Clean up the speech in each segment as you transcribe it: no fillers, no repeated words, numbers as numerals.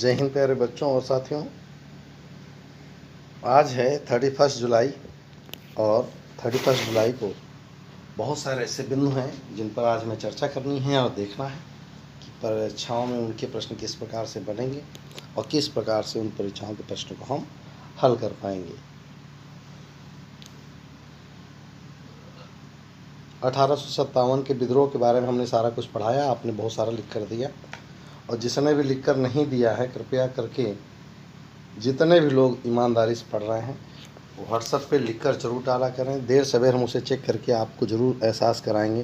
जय हिंद प्यारे बच्चों और साथियों। आज है 31 जुलाई और 31 जुलाई को बहुत सारे ऐसे बिंदु हैं जिन पर आज हमें चर्चा करनी है और देखना है कि परीक्षाओं में उनके प्रश्न किस प्रकार से बनेंगे और किस प्रकार से उन परीक्षाओं के प्रश्नों को हम हल कर पाएंगे। 1857 के विद्रोह के बारे में हमने सारा कुछ पढ़ाया, आपने बहुत सारा लिख कर दिया, और जिसने भी लिख कर नहीं दिया है कृपया करके जितने भी लोग ईमानदारी से पढ़ रहे हैं वो व्हाट्सएप पे लिख कर ज़रूर डाला करें। देर सवेर हम उसे चेक करके आपको ज़रूर एहसास कराएंगे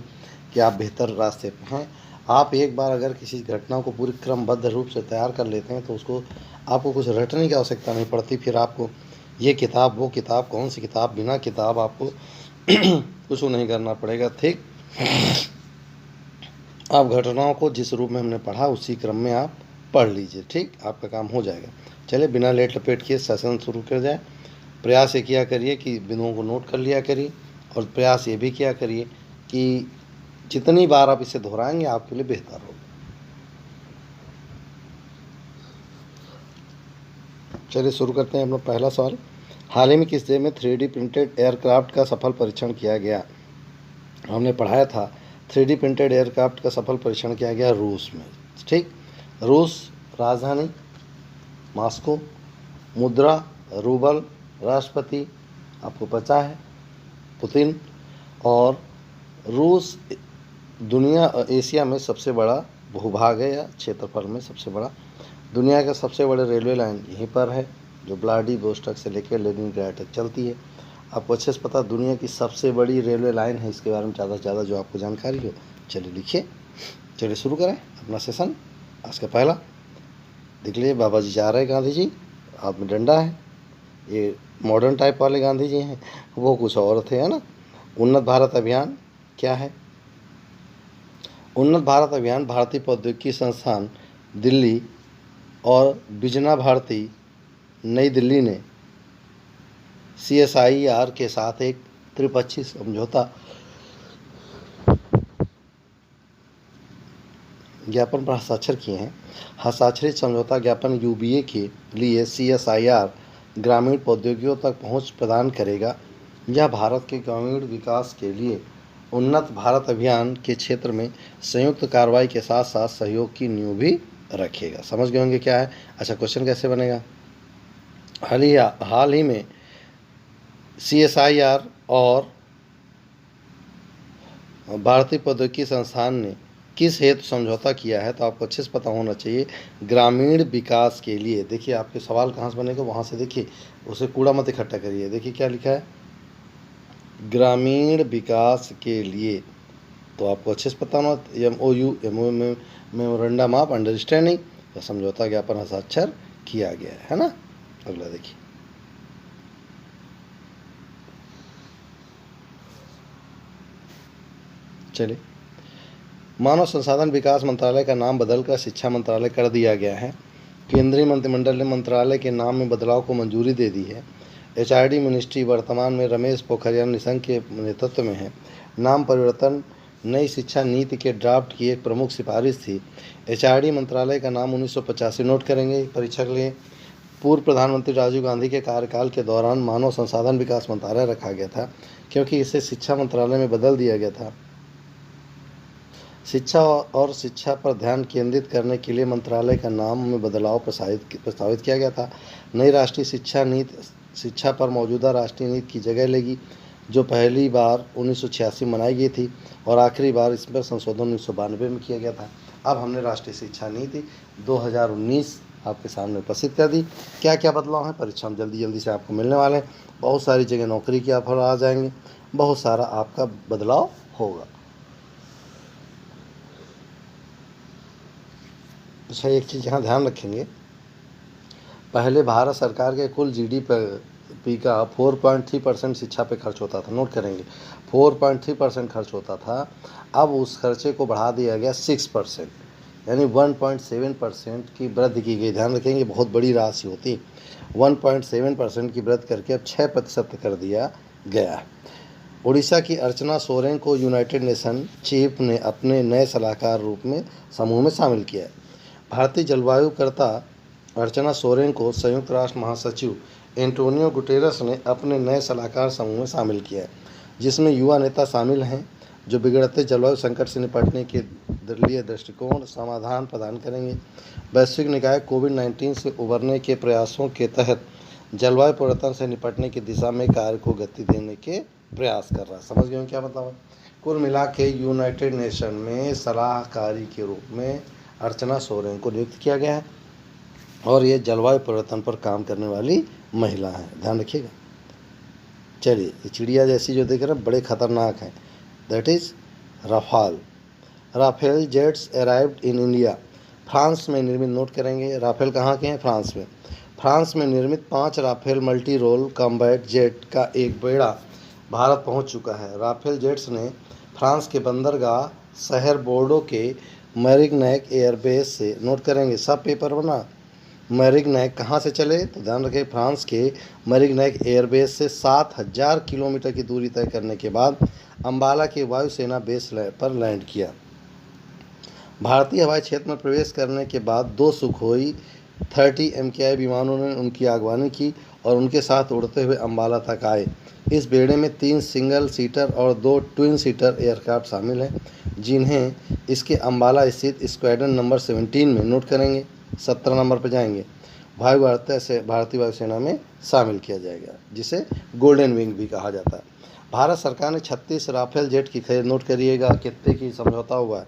कि आप बेहतर रास्ते पे हैं। आप एक बार अगर किसी घटना को पूरी क्रमबद्ध रूप से तैयार कर लेते हैं तो उसको आपको कुछ रटने की आवश्यकता नहीं पड़ती। फिर आपको ये किताब वो किताब कौन सी किताब बिना किताब आपको कुछ नहीं करना पड़ेगा। ठीक, आप घटनाओं को जिस रूप में हमने पढ़ा उसी क्रम में आप पढ़ लीजिए। ठीक, आपका काम हो जाएगा। चलिए बिना लेट लपेट किए सेशन शुरू कर जाए। प्रयास ये किया करिए कि बिंदुओं को नोट कर लिया करिए, और प्रयास ये भी किया करिए कि जितनी बार आप इसे दोहराएंगे आपके लिए बेहतर होगा। चलिए शुरू करते हैं अपना पहला सवाल। हाल ही में किस देश में 3D प्रिंटेड एयरक्राफ्ट का सफल परीक्षण किया गया? हमने पढ़ाया था 3D प्रिंटेड एयरक्राफ्ट का सफल परीक्षण किया गया रूस में। ठीक, रूस राजधानी मॉस्को, मुद्रा रूबल, राष्ट्रपति आपको पता है पुतिन, और रूस दुनिया एशिया में सबसे बड़ा भूभाग है या क्षेत्रफल में सबसे बड़ा। दुनिया का सबसे बड़े रेलवे लाइन यहीं पर है जो व्लादिवोस्टॉक से लेकर लेनिनग्राड तक चलती है। आपको अच्छे से पता दुनिया की सबसे बड़ी रेलवे लाइन है, इसके बारे में ज़्यादा से ज़्यादा जो आपको जानकारी हो चलिए लिखिए। चलिए शुरू करें अपना सेशन। आज का पहला देख लीजिए, बाबा जी जा रहे हैं, गांधी जी हाथ में डंडा है। ये मॉडर्न टाइप वाले गांधी जी हैं, वो कुछ और थे, है ना। उन्नत भारत अभियान क्या है? उन्नत भारत अभियान भारतीय प्रौद्योगिकी संस्थान दिल्ली और बिजना भारती नई दिल्ली ने CSIR के साथ एक त्रिपक्षीय समझौता ज्ञापन पर हस्ताक्षर किए हैं। हस्ताक्षरित समझौता ज्ञापन UBA के लिए CSIR ग्रामीण प्रौद्योगिकियों तक पहुंच प्रदान करेगा। यह भारत के ग्रामीण विकास के लिए उन्नत भारत अभियान के क्षेत्र में संयुक्त कार्रवाई के साथ साथ सहयोग की नींव भी रखेगा। समझ गए होंगे क्या है। अच्छा, क्वेश्चन कैसे बनेगा? हाल ही में CSIR और भारतीय प्रौद्योगिकी संस्थान ने किस हेतु समझौता किया है? तो आपको अच्छे से पता होना चाहिए, ग्रामीण विकास के लिए। देखिए आपके सवाल कहाँ से बनेगा, वहाँ से देखिए, उसे कूड़ा मत इकट्ठा करिए। देखिए क्या लिखा है, ग्रामीण विकास के लिए। तो आपको अच्छे से पता होना MOU मेमोरेंडम ऑफ अंडरस्टैंडिंग या समझौता ज्ञापन हस्ताक्षर किया गया है ना। अगला देखिए, चलिए, मानव संसाधन विकास मंत्रालय का नाम बदलकर शिक्षा मंत्रालय कर दिया गया है। केंद्रीय मंत्रिमंडल ने मंत्रालय के नाम में बदलाव को मंजूरी दे दी है। HRD मिनिस्ट्री वर्तमान में रमेश पोखरियाल निशंक के नेतृत्व में है। नाम परिवर्तन नई शिक्षा नीति के ड्राफ्ट की एक प्रमुख सिफारिश थी। HRD मंत्रालय का नाम 1985 नोट करेंगे परीक्षा के लिए। पूर्व प्रधानमंत्री राजीव गांधी के कार्यकाल के दौरान मानव संसाधन विकास मंत्रालय रखा गया था, क्योंकि इसे शिक्षा मंत्रालय में बदल दिया गया था। शिक्षा और शिक्षा पर ध्यान केंद्रित करने के लिए मंत्रालय का नाम में बदलाव प्रस्तावित किया गया था। नई राष्ट्रीय शिक्षा नीति शिक्षा पर मौजूदा राष्ट्रीय नीति की जगह लेगी, जो पहली बार 1986 में बनाई गई थी और आखिरी बार इस पर संशोधन 1992 में किया गया था। अब हमने राष्ट्रीय शिक्षा नीति 2019 आपके सामने उपस्थित कर दी। क्या क्या बदलाव हैं परीक्षा में जल्दी से आपको मिलने वाले हैं। बहुत सारी जगह नौकरी के ऑफर आ जाएंगे, बहुत सारा आपका बदलाव होगा। अच्छा, एक चीज़ यहाँ ध्यान रखेंगे, पहले भारत सरकार के कुल GDP का 4.3% शिक्षा पे खर्च होता था। नोट करेंगे 4.3% खर्च होता था। अब उस खर्चे को बढ़ा दिया गया 6%, यानी 1.7% की वृद्धि की गई। ध्यान रखेंगे, बहुत बड़ी राशि होती। 1.7% की वृद्धि करके अब 6% कर दिया गया। उड़ीसा की अर्चना सोरेन को यूनाइटेड नेशन चीफ ने अपने नए सलाहकार रूप में समूह में शामिल किया है। भारतीय जलवायुकर्ता अर्चना सोरेन को संयुक्त राष्ट्र महासचिव एंटोनियो गुटेरस ने अपने नए सलाहकार समूह में शामिल किया है, जिसमें युवा नेता शामिल हैं जो बिगड़ते जलवायु संकट से निपटने के लिए दृष्टिकोण समाधान प्रदान करेंगे। वैश्विक निकाय कोविड-19 से उबरने के प्रयासों के तहत जलवायु परिवर्तन से निपटने की दिशा में कार्य को गति देने के प्रयास कर रहा है। समझ गए क्या मतलब है? कुल मिला के यूनाइटेड नेशन में सलाहकारी के रूप में अर्चना सोरेन को नियुक्त किया गया है और ये जलवायु परिवर्तन पर काम करने वाली महिला है, ध्यान रखिएगा। चलिए, ये चिड़िया जैसी जो देख रहे हैं बड़े खतरनाक हैं, that is Rafale jets arrived in India. France में निर्मित, नोट करेंगे राफेल कहाँ के हैं? फ्रांस में। फ्रांस में निर्मित 5 Rafale multi role combat jet का एक बेड़ा भारत पहुंच चुका है। राफेल जेट्स ने फ्रांस के बंदरगाह शहर बोर्डो के मैरिग्नैक एयरबेस से, नोट करेंगे सब पेपर बना, मैरिग्नैक कहाँ से चले तो ध्यान रखें, फ्रांस के मैरिग्नैक एयरबेस से 7000 किलोमीटर की दूरी तय करने के बाद अंबाला के वायुसेना बेस पर लैंड किया। भारतीय हवाई क्षेत्र में प्रवेश करने के बाद 2 सुखोई 30 MKI विमानों ने उनकी अगवानी की और उनके साथ उड़ते हुए अंबाला तक आए। इस बेड़े में 3 सिंगल सीटर और 2 ट्विन सीटर एयरक्राफ्ट शामिल हैं, जिन्हें इसके अंबाला स्थित स्क्वाड्रन नंबर 17 में, नोट करेंगे 17 नंबर पर जाएंगे, भारतीय वायुसेना में शामिल किया जाएगा, जिसे गोल्डन विंग भी कहा जाता है। भारत सरकार ने 36 राफेल जेट की खरीद, नोट करिएगा कितने की समझौता हुआ है।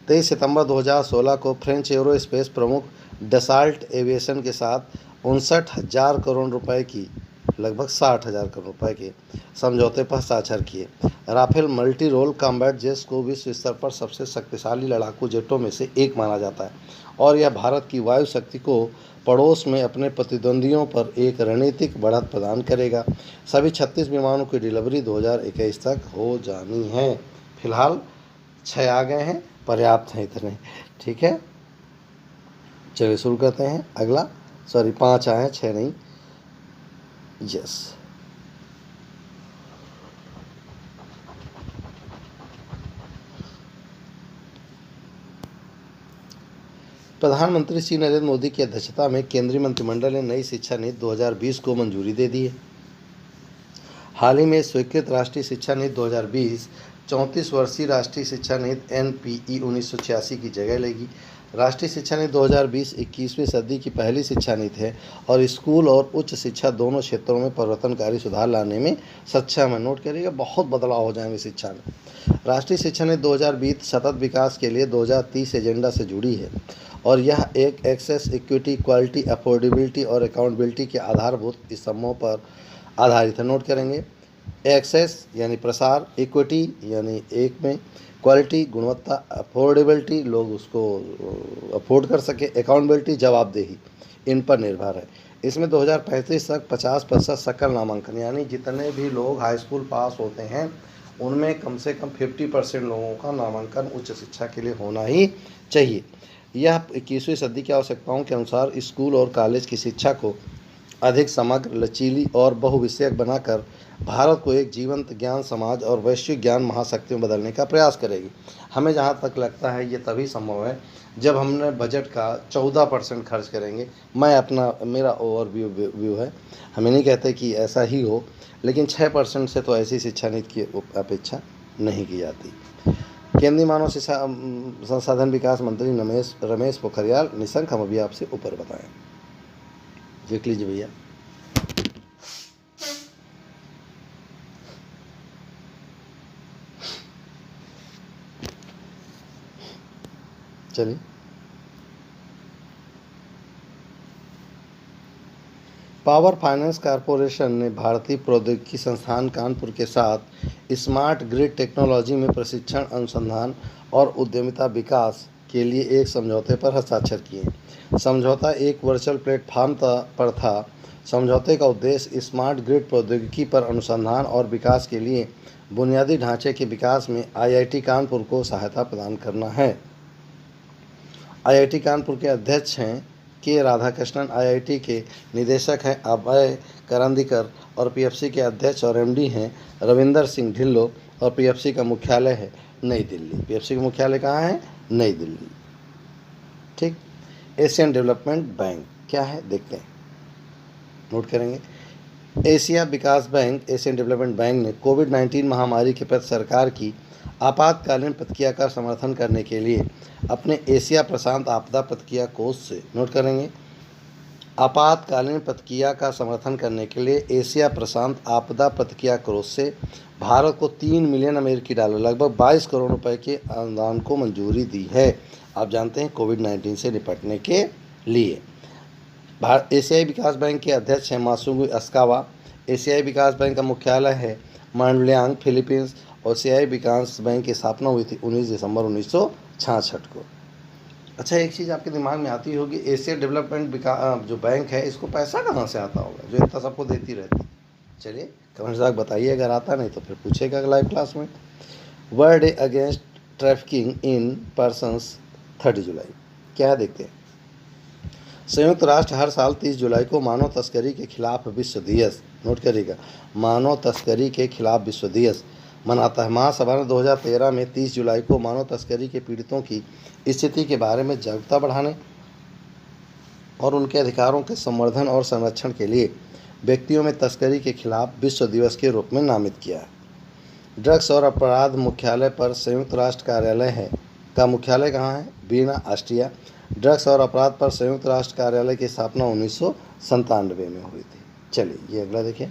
23 सितंबर 2016 को फ्रेंच एरोस्पेस प्रमुख डसाल्ट एविएशन के साथ 59,000 करोड़ रुपए की, लगभग 60,000 करोड़ रुपए के समझौते पर हस्ताक्षर किए। Rafale multi role combat jets को विश्व स्तर पर सबसे शक्तिशाली लड़ाकू जेटों में से एक माना जाता है और यह भारत की वायु शक्ति को पड़ोस में अपने प्रतिद्वंदियों पर एक रणनीतिक बढ़त प्रदान करेगा। सभी 36 विमानों की डिलीवरी 2021 तक हो जानी है। फिलहाल 6 आ गए हैं, पर्याप्त हैं इतने, ठीक है। चलिए शुरू करते हैं। अगला 5 आए हैं, 6 नहीं। यस, प्रधानमंत्री श्री नरेंद्र मोदी की अध्यक्षता में केंद्रीय मंत्रिमंडल ने नई शिक्षा नीति 2020 को मंजूरी दे दी है। हाल ही में स्वीकृत राष्ट्रीय शिक्षा नीति 2020 34 वर्षीय राष्ट्रीय शिक्षा नीति NPE 1986 की जगह लेगी। राष्ट्रीय शिक्षा नीति 2020 21वीं सदी की पहली शिक्षा नीति है और स्कूल और उच्च शिक्षा दोनों क्षेत्रों में परिवर्तनकारी सुधार लाने में सक्षम है। नोट करिएगा, बहुत बदलाव हो जाएंगे शिक्षा में। राष्ट्रीय शिक्षा नीति 2020 सतत विकास के लिए 2030 एजेंडा से जुड़ी है और यह एक एक्सेस, इक्विटी, क्वालिटी, अफोर्डेबिलिटी और अकाउंटेबिलिटी के आधारभूत स्तंभों पर आधारित है। नोट करेंगे, एक्सेस यानी प्रसार, इक्विटी यानी एक में, क्वालिटी गुणवत्ता, अफोर्डेबिलिटी लोग उसको अफोर्ड कर सके, अकाउंटेबिलिटी जवाबदेही, इन पर निर्भर है। इसमें 2035 तक 50% सकल नामांकन, यानी जितने भी लोग हाई स्कूल पास होते हैं उनमें कम से कम 50% लोगों का नामांकन उच्च शिक्षा के लिए होना ही चाहिए। यह 21वीं सदी की आवश्यकताओं के अनुसार स्कूल और कॉलेज की शिक्षा को अधिक समग्र, लचीली और बहुविषयक बनाकर भारत को एक जीवंत ज्ञान समाज और वैश्विक ज्ञान महाशक्ति में बदलने का प्रयास करेगी। हमें जहाँ तक लगता है ये तभी संभव है जब हमने बजट का 14% खर्च करेंगे। मेरा ओवरव्यू है, हमें नहीं कहते कि ऐसा ही हो, लेकिन 6% से तो ऐसी शिक्षा नीति की अपेक्षा नहीं की जाती। केंद्रीय मानव संसाधन विकास मंत्री रमेश पोखरियाल निशंक हम अभी आपसे ऊपर बताएं, देख लीजिए भैया। चलिए, पावर फाइनेंस कॉरपोरेशन ने भारतीय प्रौद्योगिकी संस्थान कानपुर के साथ स्मार्ट ग्रिड टेक्नोलॉजी में प्रशिक्षण, अनुसंधान और उद्यमिता विकास के लिए एक समझौते पर हस्ताक्षर किए। समझौता एक वर्चुअल प्लेटफॉर्म पर था। समझौते का उद्देश्य स्मार्ट ग्रिड प्रौद्योगिकी पर अनुसंधान और विकास के लिए बुनियादी ढांचे के विकास में IIT कानपुर को सहायता प्रदान करना है। IIT कानपुर के अध्यक्ष हैं के राधाकृष्णन, IIT के निदेशक हैं अभय करंदीकर और PFC के अध्यक्ष और MD हैं रविंदर सिंह ढिल्लो और PFC का मुख्यालय है नई दिल्ली। PFC का मुख्यालय कहाँ है? नई दिल्ली। ठीक, एशियन डेवलपमेंट बैंक क्या है, देखते हैं, नोट करेंगे। एशिया विकास बैंक, एशियन डेवलपमेंट बैंक ने कोविड-19 महामारी के प्रति सरकार की आपातकालीन प्रतिक्रिया का समर्थन करने के लिए अपने एशिया प्रशांत आपदा प्रतिक्रिया कोष से, नोट करेंगे, आपातकालीन प्रतिक्रिया का समर्थन करने के लिए एशिया प्रशांत आपदा प्रतिक्रिया कोष से भारत को 3 मिलियन अमेरिकी डॉलर लगभग 22 करोड़ रुपए के अनुदान को मंजूरी दी है। आप जानते हैं कोविड-19 से निपटने के लिए। एशियाई विकास बैंक के अध्यक्ष हैं मासुगु अस्कावा। एशियाई विकास बैंक का मुख्यालय है मांडलियांग, फिलीपींस, और एशियाई विकास बैंक की स्थापना हुई थी 19 दिसंबर 1966 को। अच्छा, एक चीज़ आपके दिमाग में आती होगी, एशिया डेवलपमेंट जो बैंक है इसको पैसा कहाँ से आता होगा जो इतना सबको देती रहती है? चलिए कमेंट्स तक बताइए, अगर आता नहीं तो फिर पूछेगा लाइव क्लास में। World day against trafficking in persons 30 जुलाई क्या है, देखते हैं। संयुक्त राष्ट्र हर साल 30 जुलाई को मानव तस्करी के खिलाफ विश्व दिवस, नोट करिएगा, मानव तस्करी के खिलाफ विश्व दिवस मनाता है। महासभा ने 2013 में 30 जुलाई को मानव तस्करी के पीड़ितों की स्थिति के बारे में जागरूकता बढ़ाने और उनके अधिकारों के संवर्धन और संरक्षण के लिए व्यक्तियों में तस्करी के खिलाफ विश्व दिवस के रूप में नामित किया है। ड्रग्स और अपराध मुख्यालय पर संयुक्त राष्ट्र कार्यालय है का मुख्यालय कहाँ है? Vienna, Austria. ड्रग्स और अपराध पर संयुक्त राष्ट्र कार्यालय की स्थापना 1997 में हुई थी। चलिए ये अगला देखिए,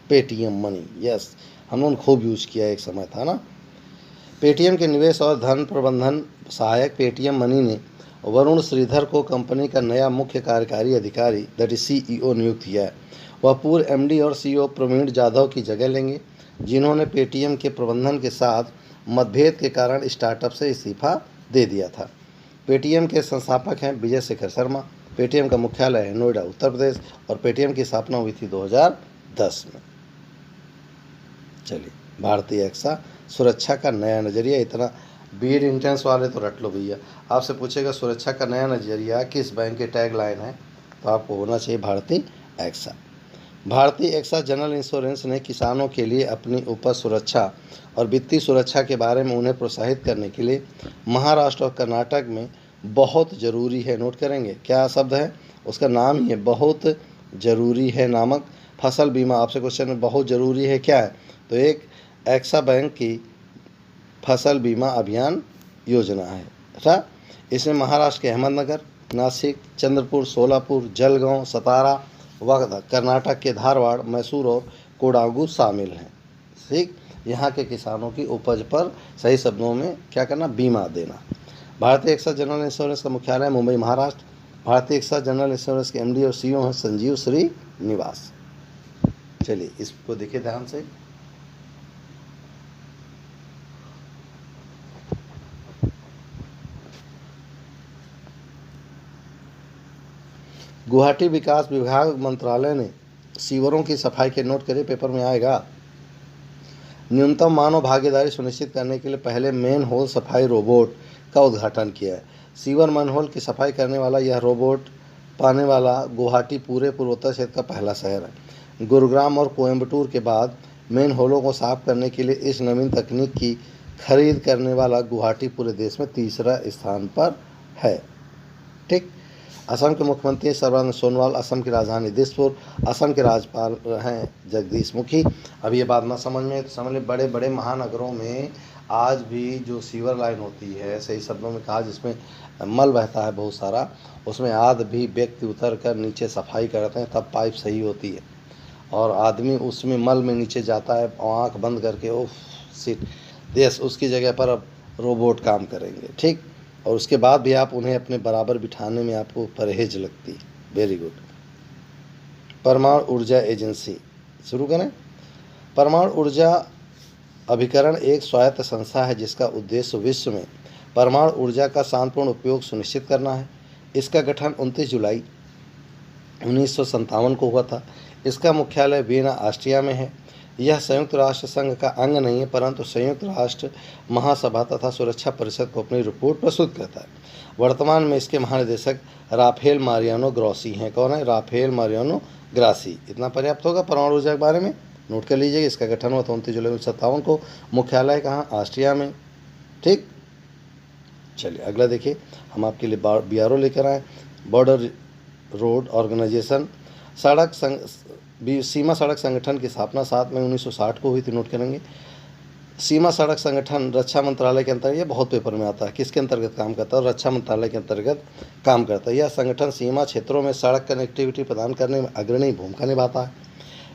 पेटीएम मनी। यस, हम लोगों ने खूब यूज किया, एक समय था ना। पेटीएम के निवेश और धन प्रबंधन सहायक पेटीएम मनी ने वरुण श्रीधर को कंपनी का नया मुख्य कार्यकारी अधिकारी दैट इज CEO नियुक्त किया है। वह पूर्व MD और CEO प्रवीण जाधव की जगह लेंगे, जिन्होंने पेटीएम के प्रबंधन के साथ मतभेद के कारण स्टार्टअप से इस्तीफा दे दिया था। पेटीएम के संस्थापक हैं विजय शेखर शर्मा। पेटीएम का मुख्यालय है नोएडा, उत्तर प्रदेश, और पेटीएम की स्थापना हुई थी 2010 में। चलिए, भारतीय एक्सा सुरक्षा का नया नज़रिया। इतना बीएड इंट्रेंस वाले तो रट लो भैया। आपसे पूछेगा सुरक्षा का नया नज़रिया किस बैंक के टैग लाइन है, तो आपको होना चाहिए भारतीय एक्सा। भारतीय एक्सा जनरल इंश्योरेंस ने किसानों के लिए अपनी उपज सुरक्षा और वित्तीय सुरक्षा के बारे में उन्हें प्रोत्साहित करने के लिए महाराष्ट्र और कर्नाटक में बहुत ज़रूरी है, नोट करेंगे क्या शब्द है, उसका नाम ही है बहुत ज़रूरी है नामक फसल बीमा। आपसे क्वेश्चन में बहुत ज़रूरी है क्या है, तो एक एक्सा बैंक की फसल बीमा अभियान योजना है। अच्छा, इसमें महाराष्ट्र के अहमदनगर, नासिक, चंद्रपुर, सोलापुर, जलगांव, सतारा व कर्नाटक के धारवाड़, मैसूर और कोडागू शामिल हैं। ठीक, यहाँ के किसानों की उपज पर सही शब्दों में क्या करना, बीमा देना। भारतीय एक्सा जनरल इंश्योरेंस का मुख्यालय मुंबई, महाराष्ट्र। भारतीय एक्सा जनरल इंश्योरेंस के MD और CEO हैं संजीव श्रीनिवास। चलिए इसको देखिए ध्यान से। गुवाहाटी विकास विभाग मंत्रालय ने सीवरों की सफाई के, नोट करिए पेपर में आएगा, न्यूनतम मानव भागीदारी सुनिश्चित करने के लिए पहले मेन होल सफाई रोबोट का उद्घाटन किया है। सीवर मैनहोल की सफाई करने वाला यह रोबोट पाने वाला गुवाहाटी पूरे पूर्वोत्तर क्षेत्र का पहला शहर है। गुरुग्राम और कोयम्बटूर के बाद मेन होलों को साफ करने के लिए इस नवीन तकनीक की खरीद करने वाला गुवाहाटी पूरे देश में तीसरा स्थान पर है। ठीक, असम के मुख्यमंत्री सर्बानंद सोनोवाल, असम की राजधानी दिसपुर, असम के राज्यपाल हैं जगदीश मुखी। अब ये बात ना समझ में तो समझ लें, बड़े बड़े महानगरों में आज भी जो सीवर लाइन होती है, सही शब्दों में कहा, जिसमें मल बहता है बहुत सारा, उसमें आज भी व्यक्ति उतर कर नीचे सफाई करते हैं, तब पाइप सही होती है। और आदमी उसमें मल में नीचे जाता है आँख बंद करके, ओफ सीट यस, उसकी जगह पर अब रोबोट काम करेंगे। ठीक, और उसके बाद भी आप उन्हें अपने बराबर बिठाने में आपको परहेज लगती है। Very good. परमाणु ऊर्जा एजेंसी शुरू करें। परमाणु ऊर्जा अभिकरण एक स्वायत्त संस्था है जिसका उद्देश्य विश्व में परमाणु ऊर्जा का शांतिपूर्ण उपयोग सुनिश्चित करना है। इसका गठन 29 जुलाई 1957 को हुआ था। इसका मुख्यालय वियना, ऑस्ट्रिया में है। यह संयुक्त राष्ट्र संघ का अंग नहीं है, परंतु संयुक्त राष्ट्र महासभा तथा सुरक्षा परिषद को अपनी रिपोर्ट प्रस्तुत करता है। वर्तमान में इसके महानिदेशक राफेल मारियानो ग्रॉसी हैं। कौन है? Rafael Mariano Grossi. इतना पर्याप्त होगा परमाणु ऊर्जा के बारे में, नोट कर लीजिएगा। इसका गठन हुआ 29 जुलाई 1957 को। मुख्यालय कहाँ? ऑस्ट्रिया में। ठीक, चलिए अगला देखिए, हम आपके लिए BRO लेकर आए, बॉर्डर रोड ऑर्गेनाइजेशन। सीमा सड़क संगठन की स्थापना 7 मई 1960 को हुई थी, नोट करेंगे। सीमा सड़क संगठन रक्षा मंत्रालय के अंतर्गत, ये बहुत पेपर में आता है, किसके अंतर्गत काम करता है? रक्षा मंत्रालय के अंतर्गत काम करता है। यह संगठन सीमा क्षेत्रों में सड़क कनेक्टिविटी प्रदान करने में अग्रणी भूमिका निभाता है।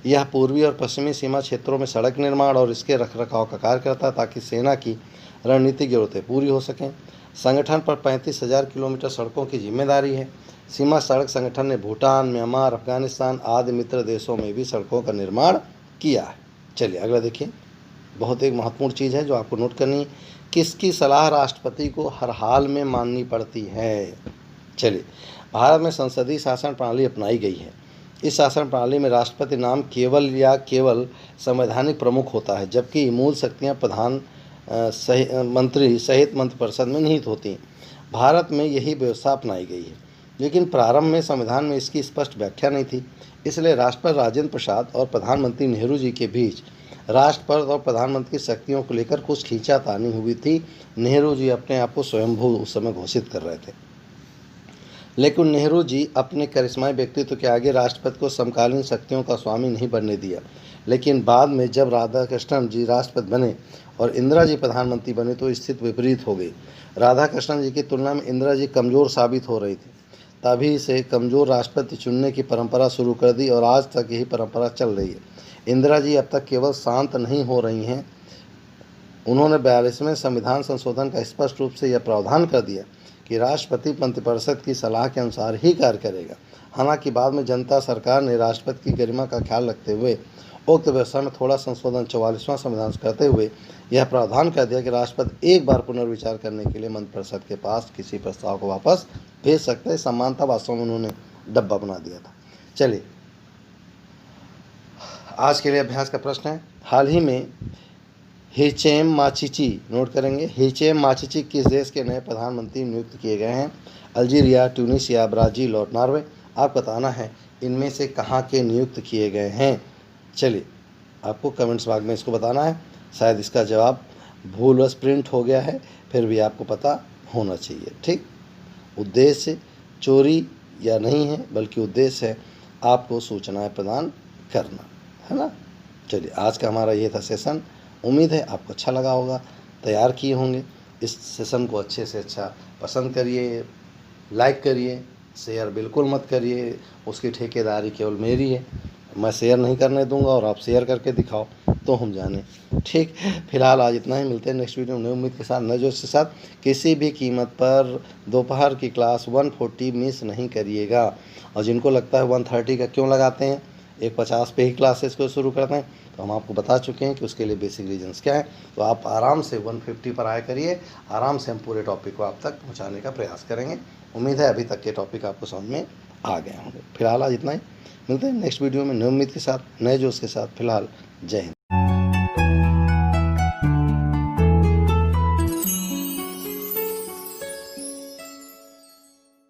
यह पूर्वी और पश्चिमी सीमा क्षेत्रों में सड़क निर्माण और इसके रखरखाव का कार्य करता है ताकि सेना की रणनीतिक जरूरतें पूरी हो सकें। संगठन पर 35,000 किलोमीटर सड़कों की जिम्मेदारी है। सीमा सड़क संगठन ने भूटान, म्यांमार, अफगानिस्तान आदि मित्र देशों में भी सड़कों का निर्माण किया है। चलिए अगला देखिए, बहुत एक महत्वपूर्ण चीज़ है जो आपको नोट करनी है। किसकी सलाह राष्ट्रपति को हर हाल में माननी पड़ती है? चलिए, भारत में संसदीय शासन प्रणाली अपनाई गई है। इस शासन प्रणाली में राष्ट्रपति नाम केवल संवैधानिक प्रमुख होता है, जबकि मूल शक्तियाँ प्रधान मंत्री सहित मंत्रिपरिषद में निहित होती हैं। भारत में यही व्यवस्था अपनाई गई है, लेकिन प्रारंभ में संविधान में इसकी स्पष्ट व्याख्या नहीं थी। इसलिए राष्ट्रपति राजेंद्र प्रसाद और प्रधानमंत्री नेहरू जी के बीच राष्ट्रपति और प्रधानमंत्री की शक्तियों को लेकर कुछ खींचातानी हुई थी। नेहरू जी अपने आप को स्वयंभू उस समय घोषित कर रहे थे, लेकिन नेहरू जी अपने करिश्माई व्यक्तित्व के आगे राष्ट्रपति को समकालीन शक्तियों का स्वामी नहीं बनने दिया। लेकिन बाद में जब राधाकृष्णन जी राष्ट्रपति बने और इंदिरा जी प्रधानमंत्री बने तो स्थिति विपरीत हो गई। राधाकृष्णन जी की तुलना में इंदिरा जी कमज़ोर साबित हो रही थी। तभी से कमज़ोर राष्ट्रपति चुनने की परंपरा शुरू कर दी और आज तक यही परंपरा चल रही है। इंदिरा जी अब तक केवल शांत नहीं हो रही हैं, उन्होंने 42वें संविधान संशोधन का स्पष्ट रूप से यह प्रावधान कर दिया कि राष्ट्रपति मंत्रिपरिषद की सलाह के अनुसार ही कार्य करेगा। हालांकि बाद में जनता सरकार ने राष्ट्रपति की गरिमा का ख्याल रखते हुए उक्त व्यवस्था में थोड़ा संशोधन 44वां संविधान करते हुए यह प्रावधान कर दिया कि राष्ट्रपति एक बार पुनर्विचार करने के लिए मंत्रिपरिषद के पास किसी प्रस्ताव को वापस भेज सकते हैं। समानता वास्तव में उन्होंने डब्बा बना दिया था। चलिए आज के लिए अभ्यास का प्रश्न है, हाल ही में हिचेम माचिची, नोट करेंगे, हिचेम माचिची किस देश के नए प्रधानमंत्री नियुक्त किए गए हैं? अल्जीरिया, ट्यूनीशिया, ब्राज़ील और नॉर्वे। आप बताना है इनमें से कहाँ के नियुक्त किए गए हैं। चलिए आपको कमेंट्स बॉक्स में इसको बताना है। शायद इसका जवाब भूलवश प्रिंट हो गया है, फिर भी आपको पता होना चाहिए। ठीक, उद्देश्य चोरी या नहीं है, बल्कि उद्देश्य है आपको सूचनाएं प्रदान करना, है ना। चलिए आज का हमारा ये था सेशन। उम्मीद है आपको अच्छा लगा होगा, तैयार किए होंगे। इस सेशन को अच्छे से अच्छा पसंद करिए, लाइक करिए, शेयर बिल्कुल मत करिए, उसकी ठेकेदारी केवल मेरी है, मैं शेयर नहीं करने दूंगा और आप शेयर करके दिखाओ तो हम जाने। ठीक, फिलहाल आज इतना ही, मिलते हैं नेक्स्ट वीडियो में नई उम्मीद के साथ, नए जोश के साथ। किसी भी कीमत पर दोपहर की क्लास 140 मिस नहीं करिएगा। और जिनको लगता है 130 का क्यों लगाते हैं, 150 पे ही क्लासेस को शुरू करते हैं, तो हम आपको बता चुके हैं कि उसके लिए बेसिक रीजंस क्या है। तो आप आराम से 150 पर आया करिए, आराम से हम पूरे टॉपिक को आप तक पहुंचाने का प्रयास करेंगे। उम्मीद है अभी तक के टॉपिक आपको समझ में आ गए होंगे। फिलहाल आज इतना ही, मिलते हैं नेक्स्ट वीडियो में नई उम्मीद के साथ, नए जोश के साथ। फिलहाल जय हिंद।